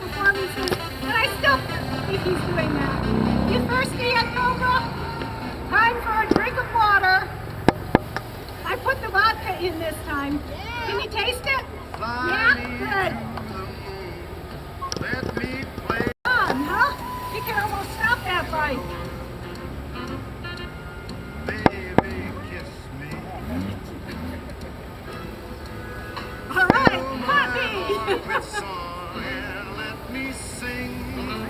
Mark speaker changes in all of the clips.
Speaker 1: performances, and I still think he's doing that. You thirsty yet, Cobra? Time for a drink of water. I put the vodka in this time. Can you taste it? Yeah? Good.
Speaker 2: Let me play.
Speaker 1: Fun, huh? You can almost stop that bite.
Speaker 2: Baby, kiss me.
Speaker 1: All right, happy.
Speaker 2: Song and let me sing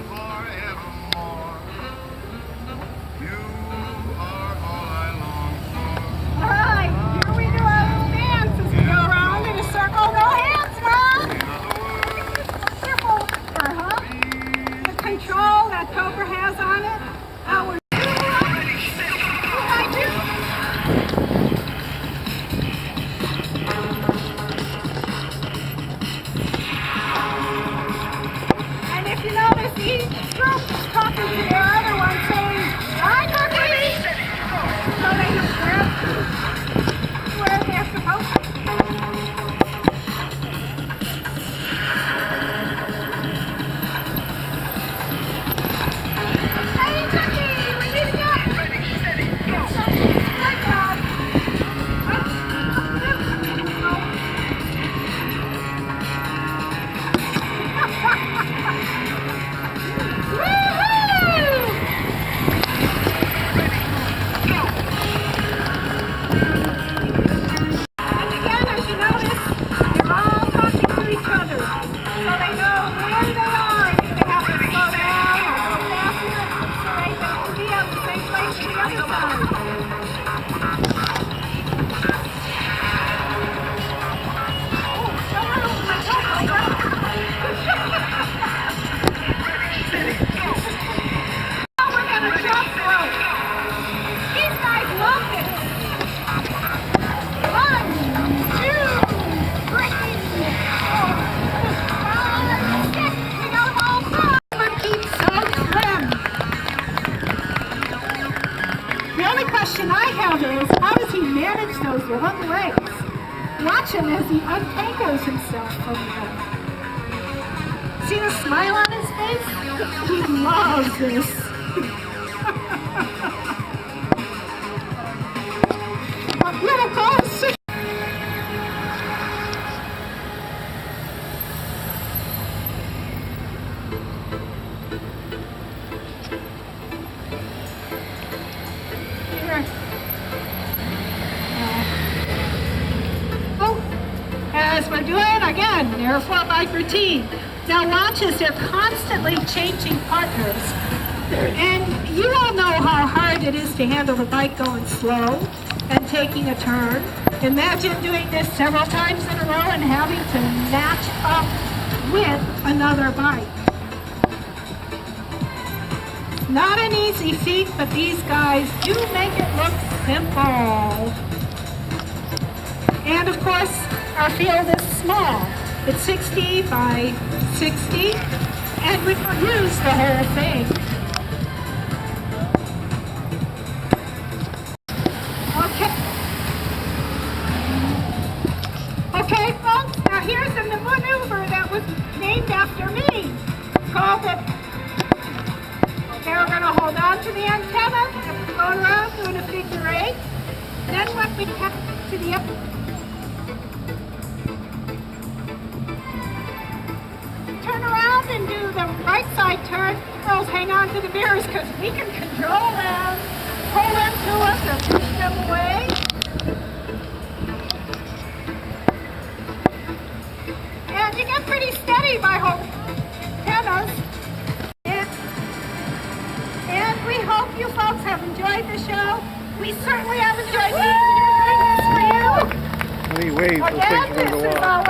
Speaker 2: forevermore. You are all I long for.
Speaker 1: All right, here we do our little dance as we go around in a circle. No hands, Mom. Careful, huh? The control that Cobra has on it. Our and if you notice, each group is talking to their other one, saying, "Hi, Cookie!" So they just grab where they're supposed to. Hey, Cookie! We need to go! Ready, steady, go! Good job! And again, as you notice, they're all talking to each other, so they know where they are and if they have to slow down or go faster, so they can be at the same place as the other side. Oh, don't run over my toe, Cobra. Now we're gonna jump rope. These guys love this. 1, 2, 3, 4, 5, 6. We got them all done. But keep so trim. The only question I have is, how does he manage those long legs? Watch him as he untangles himself from them. See the smile on his face? He loves this. But little close. As we're doing again, their 4-bike routine. Now watch as they're constantly changing partners. And you all know how hard it is to handle the bike going slow and taking a turn. Imagine doing this several times in a row and having to match up with another bike. Not an easy feat, but these guys do make it look simple. And of course, our field is small. It's 60 by 60, and we can use the whole thing. Okay, folks, now here's the maneuver that was named after me. Called it, they're going to hold on to the antenna, and go around doing a figure 8. Then when we come to the upper, turn around and do the right side turn. Girls, hang on to the mirrors because we can control them. Pull them to us or push them away. And you get pretty steady by holding antennas. And we hope you folks have enjoyed the show. We certainly have enjoyed doing this for you.
Speaker 3: Wait,
Speaker 1: Again, this is our